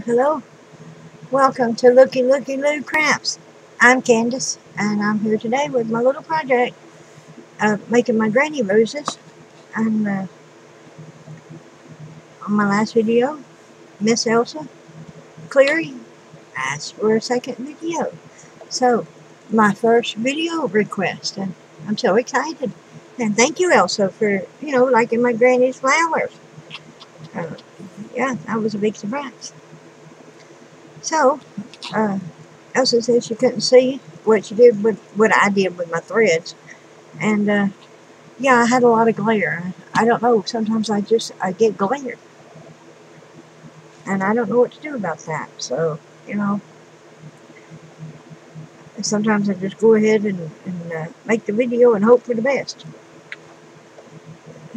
Hello, welcome to Looky Loo Crafts. I'm Candace, and I'm here today with my little project of making my granny roses. And on my last video, Miss Elsa Cleary asked for a second video. So, my first video request, and I'm so excited. And thank you, Elsa, for, liking my granny's flowers. Uh, yeah, that was a big surprise. So, uh, Elsa said she couldn't see what I did with my threads. And yeah, I had a lot of glare. I don't know. Sometimes I get glare, and I don't know what to do about that. So you know, sometimes I just go ahead and make the video and hope for the best.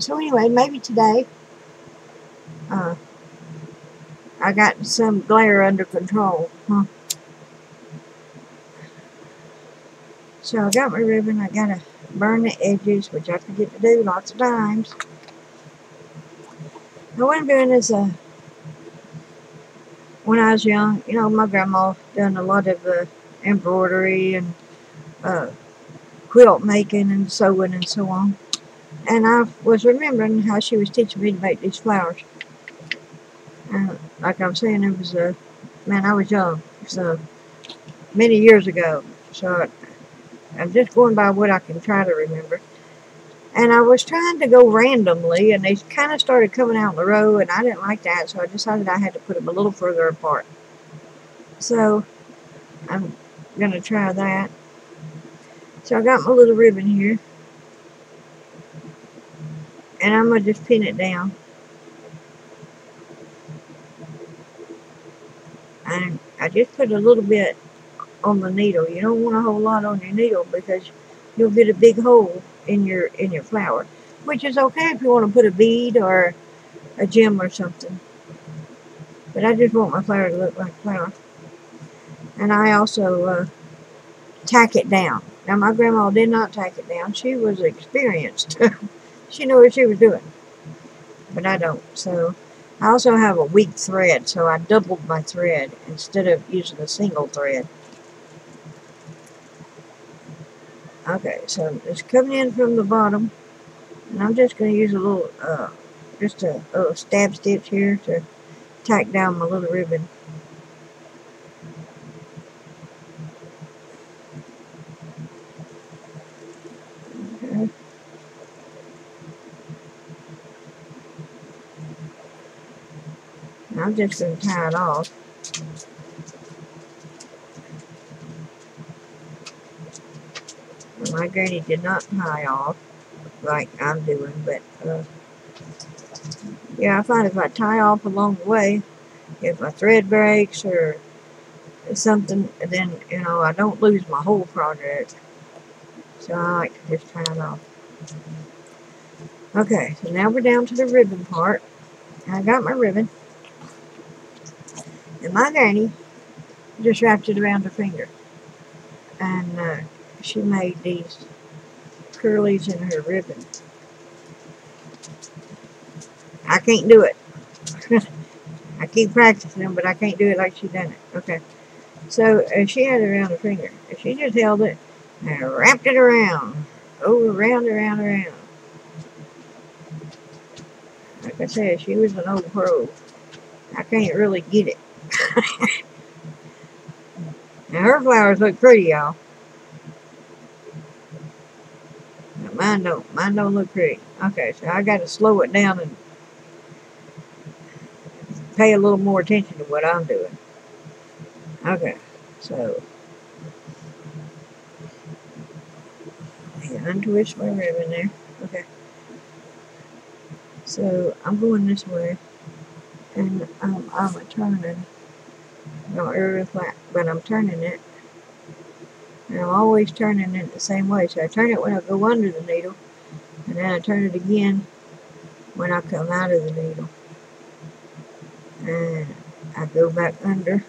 So anyway, maybe today uh, I got some glare under control. So I got my ribbon. I gotta burn the edges, which I forget to do lots of times. Now what I'm doing is when I was young, my grandma done a lot of embroidery and quilt making and sewing and so on. And I was remembering how she was teaching me to make these flowers. And like I was saying, it was I was young, so many years ago. So I'm just going by what I can try to remember. And I was trying to go randomly, and they kind of started coming out in a row, and I didn't like that, so I decided I had to put them a little further apart. So I'm going to try that. So I got my little ribbon here, and I'm going to just pin it down. And I just put a little bit on the needle. You don't want a whole lot on your needle because you'll get a big hole in your flower, which is okay if you want to put a bead or a gem or something. But I just want my flower to look like a flower. And I also tack it down. Now my grandma did not tack it down. She was experienced. She knew what she was doing. But I don't. So I also have a weak thread, so I doubled my thread instead of using a single thread. Okay, so it's coming in from the bottom, and I'm just going to use a little, just a little stab stitch here to tack down my little ribbon. Okay. And I'm just going to tie it off. My granny did not tie off like I'm doing, but yeah, I find if I tie off along the way, if my thread breaks or something, then I don't lose my whole project. So I like to just tie it off. Okay, so now we're down to the ribbon part. I got my ribbon, and my granny just wrapped it around her finger, and she made these curlies in her ribbon. I can't do it. I keep practicing them, but I can't do it like she done it. Okay, so she had it around her finger. She just held it and wrapped it around, around. Like I said, she was an old pro. I can't really get it. Now her flowers look pretty, y'all. Mine don't. Mine don't look pretty. Okay, so I got to slow it down and pay a little more attention to what I'm doing. Okay, so untwist my ribbon there. Okay, so I'm going this way, and I'm turning. Not really flat, but I'm turning it. And I'm always turning it the same way. So I turn it when I go under the needle, and then I turn it again when I come out of the needle. And I go back under.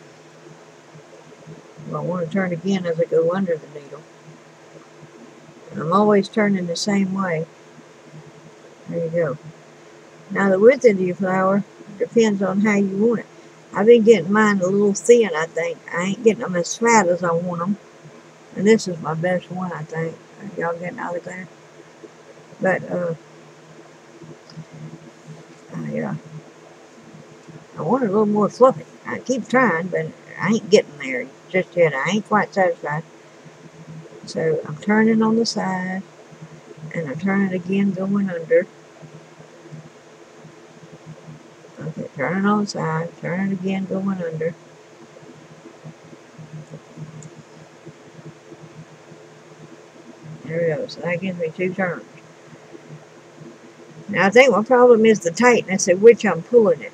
Well, I want to turn again as I go under the needle. And I'm always turning the same way. There you go. Now the width of your flower depends on how you want it. I've been getting mine a little thin, I think. I ain't getting them as fat as I want them. And this is my best one, I think. Y'all getting out of there? But, yeah. I want it a little more fluffy. I keep trying, but I ain't getting there just yet. I ain't quite satisfied. So I'm turning on the side, and I'm turning again going under. Okay, turning on the side, turning again going under. There we go. So that gives me 2 turns. Now I think my problem is the tightness at which I'm pulling it.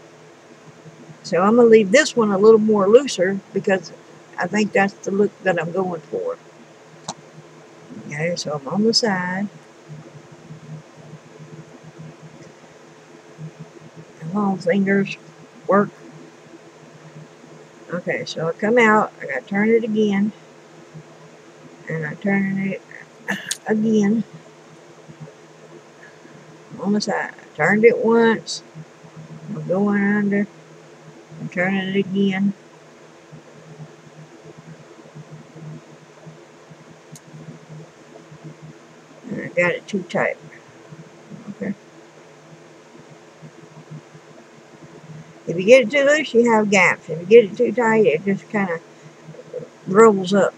So I'm going to leave this one a little more looser because I think that's the look that I'm going for. Okay, so I'm on the side. Come on, fingers, work. Okay, so I come out, I got to turn it again, and I turn it again on the side. I turned it once, I'm going under, I'm turning it again. And I got it too tight. Okay. If you get it too loose, you have gaps. If you get it too tight, it just kind of rolls up,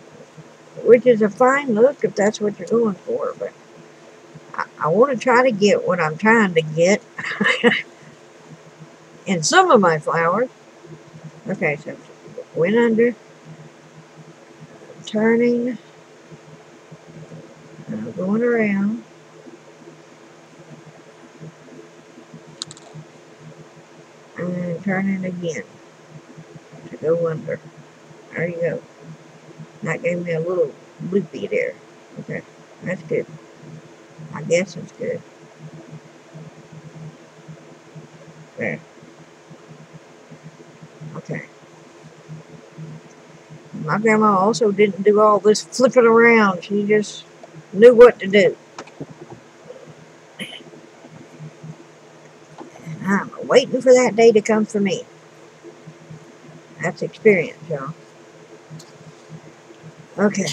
which is a fine look if that's what you're going for, but I want to try to get what I'm trying to get in some of my flowers. Okay, so went under, turning, going around, and turning again to go under. There you go. That gave me a little loopy there. Okay, that's good. I guess it's good. There. Okay. My grandma also didn't do all this flipping around. She just knew what to do. And I'm waiting for that day to come for me. That's experience, y'all. Okay.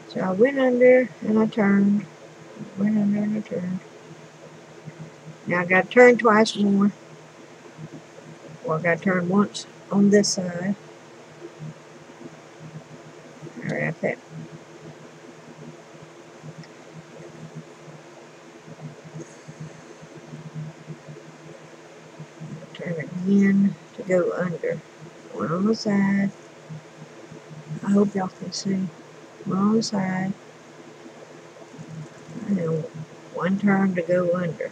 So I went under and I turned. Went under and I turned. Now I got to turn twice more. Well, I got to turn once on this side. All right, that. Turn again to go under. One on the side. I hope y'all can see. One on the side. And then one turn to go under.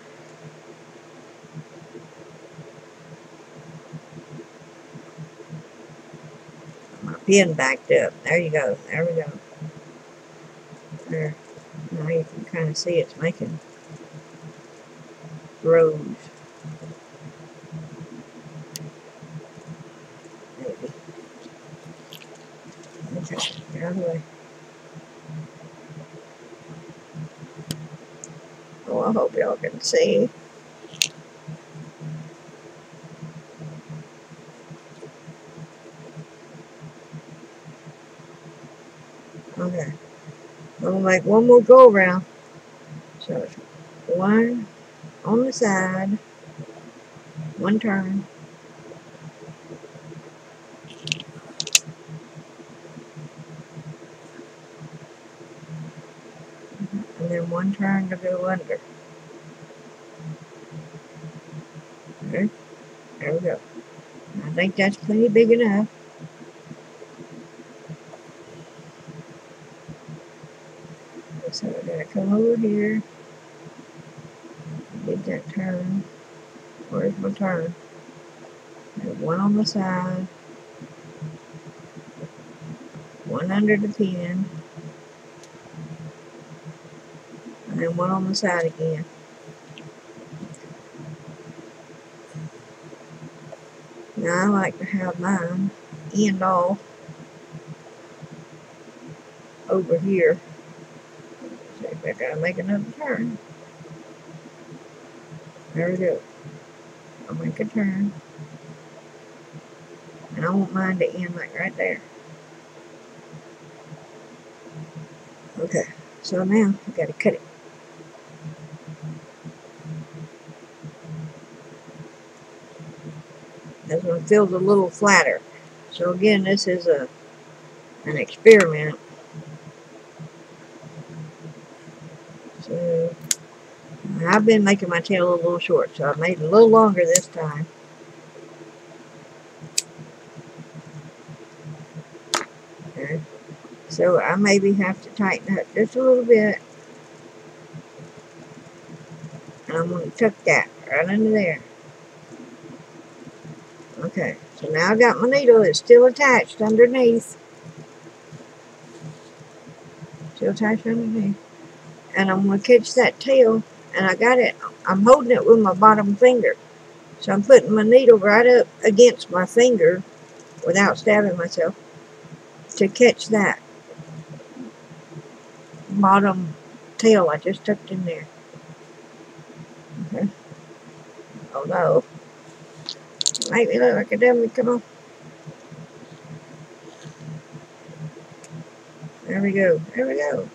My pin backed up. There you go. There we go. There. Now you can kind of see it's making rows. Maybe. Okay, get out of the way. Oh, I hope y'all can see. Okay. I'm going to make one more go around. So it's one on the side, one turn, and then one turn to go under. Okay, there we go. I think that's plenty big enough. So we're going to come over here, get that turn. Where's my turn? There's one on the side, one under the pin, and then one on the side again. Now I like to have mine end off over here. So I gotta make another turn. There we go. I'll make a turn. And I want mine to end like right there. Okay, so now I gotta cut it. This one feels a little flatter. So again, this is an experiment. So I've been making my tail a little short, so I made it a little longer this time. Okay. So I maybe have to tighten up just a little bit. And I'm going to tuck that right under there. Okay, so now I got my needle. It's still attached underneath. Still attached underneath. And I'm going to catch that tail. And I got it. I'm holding it with my bottom finger. So I'm putting my needle right up against my finger without stabbing myself to catch that bottom tail I just tucked in there. Okay. Oh no. Make me look like a dummy. Come on. There we go. There we go.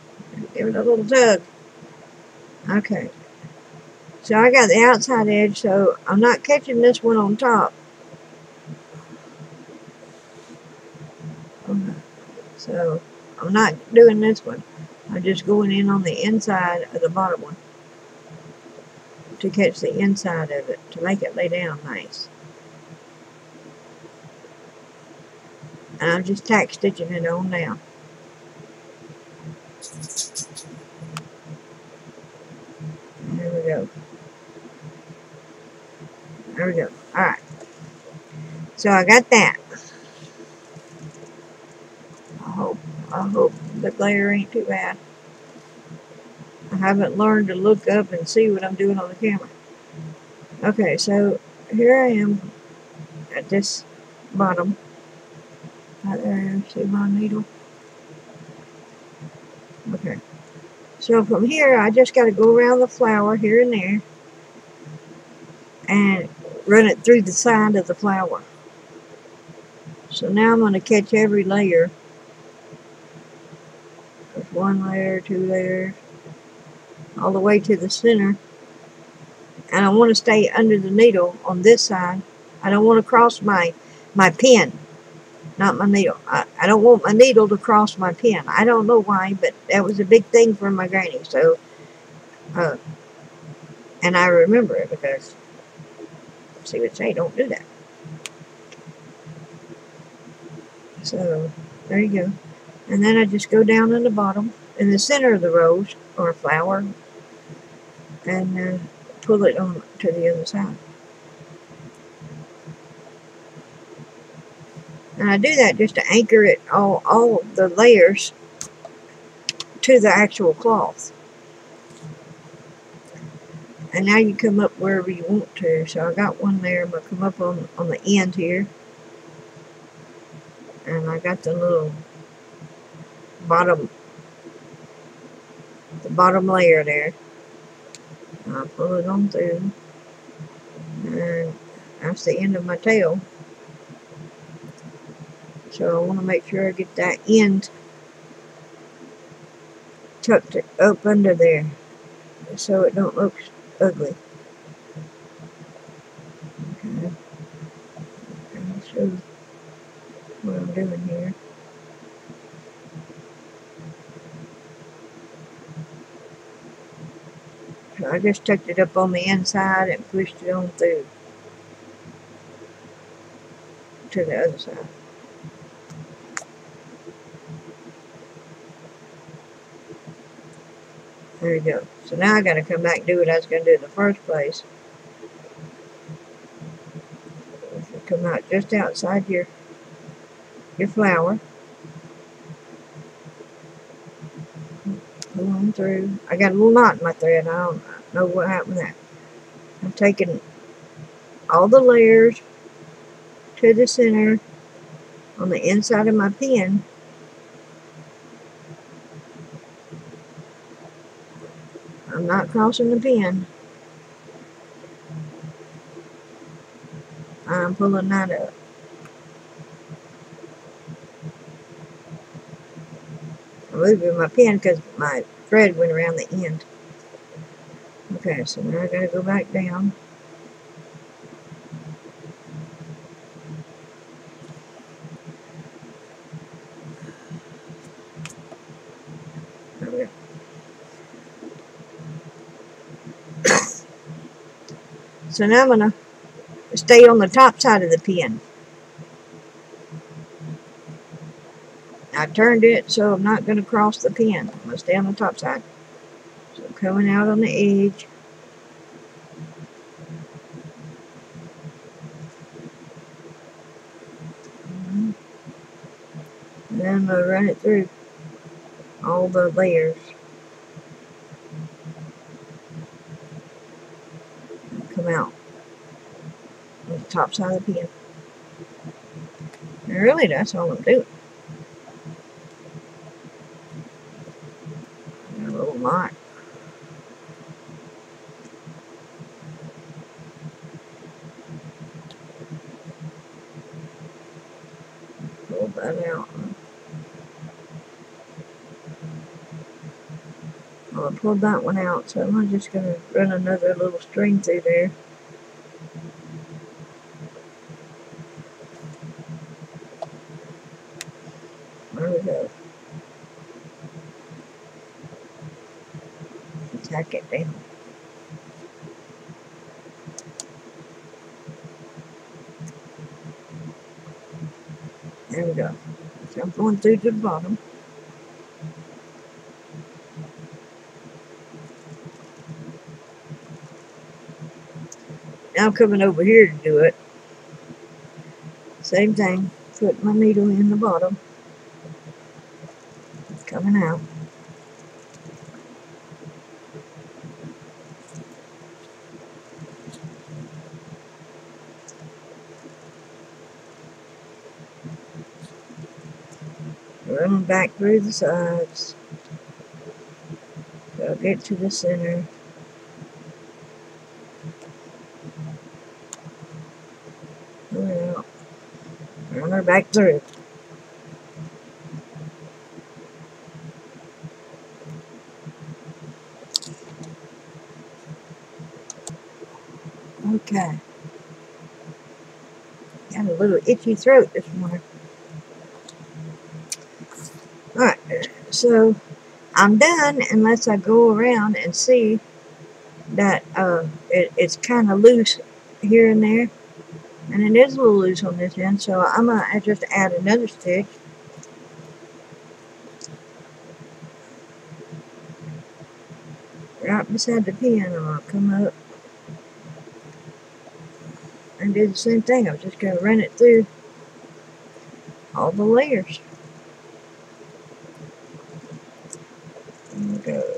Give it a little tug. Okay. So I got the outside edge, so I'm not catching this one on top. Okay. So I'm not doing this one. I'm just going in on the inside of the bottom one to catch the inside of it, to make it lay down nice. And I'm just tack stitching it on down. There we go. There we go. Alright. So I got that. I hope the glare ain't too bad. I haven't learned to look up and see what I'm doing on the camera. Okay, so here I am at this bottom. Right there, see my needle? Okay. So from here, I just got to go around the flower here and there and run it through the side of the flower. So now I'm going to catch every layer. There's 1 layer, 2 layers, all the way to the center. And I want to stay under the needle on this side. I don't want to cross my pin, not my needle. I don't want my needle to cross my pin. I don't know why, but that was a big thing for my granny. So, and I remember it because she would say, don't do that. So, there you go. And then I just go down in the bottom, in the center of the rose or flower, and pull it on to the other side. And I do that just to anchor it, all the layers, to the actual cloth. And now you come up wherever you want to. So I got one there. I'm going to come up on the end here. And I got the little bottom layer there. I'll pull it on through. And that's the end of my tail. So I want to make sure I get that end tucked up under there so it don't look ugly. Okay. I'll show you what I'm doing here. So I just tucked it up on the inside and pushed it on through to the other side. There you go. So now I got to come back and do what I was going to do in the first place. Come out just outside your flower. Pull on through. I got a little knot in my thread. I don't know what happened with that. I'm taking all the layers to the center on the inside of my pin. I'm not crossing the pin. I'm pulling that up. moving my pin because my thread went around the end. Okay, so now I gotta go back down. There we go. So now I'm gonna stay on the top side of the pin. I turned it so I'm not gonna cross the pin. I'm gonna stay on the top side. So I'm coming out on the edge. And then I'm going to run it through all the layers. Come out on the top side of the pin. And really, that's all I'm doing. Got a little knot. Pull that out. Well, I pulled that one out, so I'm just going to run another little string through there. There we go. Tack it down. There we go. So I'm going through to the bottom. Now I'm coming over here to do it. Same thing. Put my needle in the bottom. Coming out. Running back through the sides. So I'll get to the center. Well, run her back through. Okay. Got a little itchy throat this morning. Alright, so I'm done unless I go around and see that it's kind of loose here and there. And it is a little loose on this end, so I'm going to just add another stitch. Right beside the pin, I'm going to come up and do the same thing. I'm just going to run it through all the layers. There we go.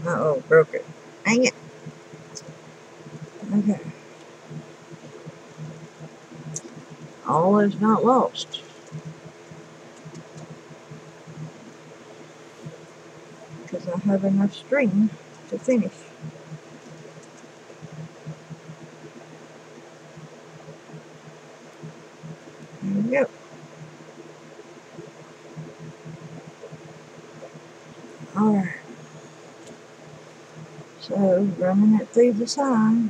Uh-oh, broke it. Dang it. Okay. All is not lost. Because I have enough string to finish. There we go. Alright. So, running it through the side.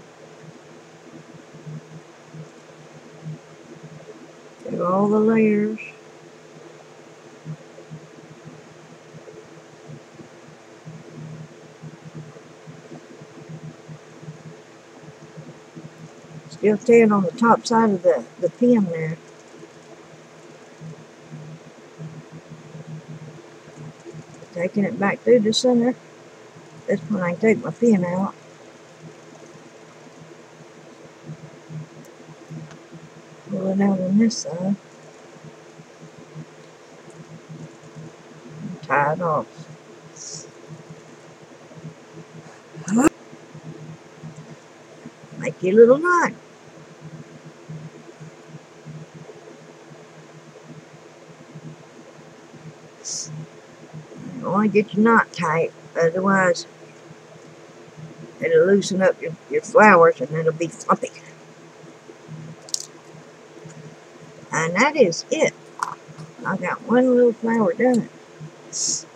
Through all the layers. Still staying on the top side of the pin there. Taking it back through the center. This one I can take my pin out. Pull it out on this side. And tie it off. Make your little knot. I want to get your knot tight, otherwise it'll loosen up your flowers and it'll be fluffy. And that is it. I got one little flower done. So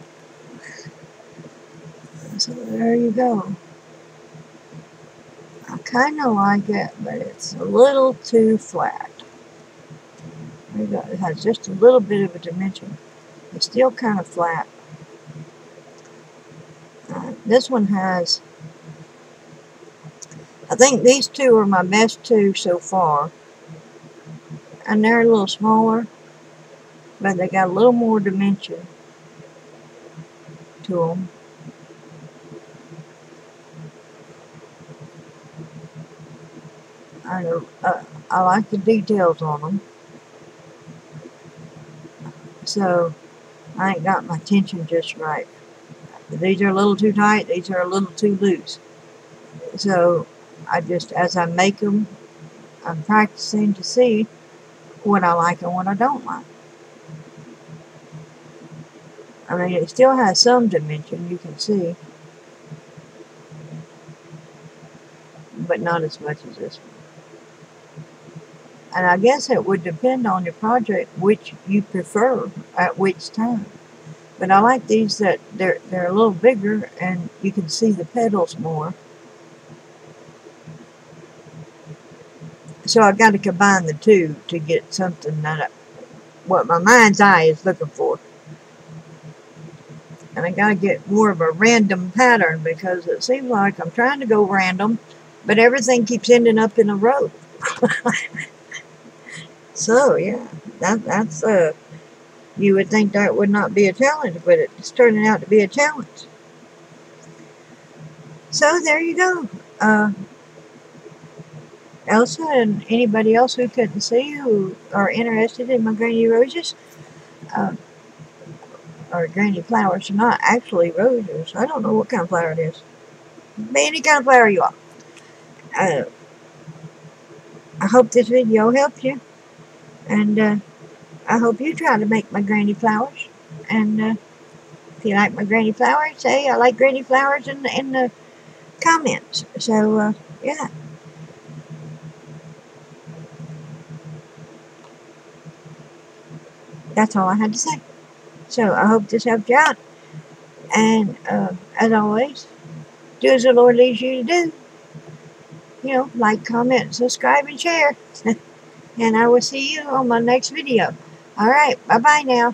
there you go. I kind of like it, but it's a little too flat. There you go. It has just a little bit of a dimension. It's still kind of flat. This one has, I think these two are my best two so far. And they're a little smaller, but they got a little more dimension to them. I like the details on them. So I ain't got my tension just right. These are a little too tight, these are a little too loose. So I just, as I make them, I'm practicing to see what I like and what I don't like. I mean, it still has some dimension, you can see, but not as much as this one. And I guess it would depend on your project which you prefer at which time. But I like these that they're a little bigger and you can see the petals more. So I've got to combine the two to get something that what my mind's eye is looking for. And I got to get more of a random pattern because it seems like I'm trying to go random, but everything keeps ending up in a row. So yeah, that's you would think that would not be a challenge, but it's turning out to be a challenge. So there you go. Elsa and anybody else who couldn't see who are interested in my granny roses, or granny flowers, are not actually roses. I don't know what kind of flower it is. Be any kind of flower you are. I hope this video helped you. And I hope you try to make my granny flowers. And if you like my granny flowers, say I like granny flowers in the comments. So, yeah. That's all I had to say. So, I hope this helped you out. And, as always, do as the Lord leads you to do. You know, like, comment, subscribe, and share. And I will see you on my next video. Alright, bye-bye now.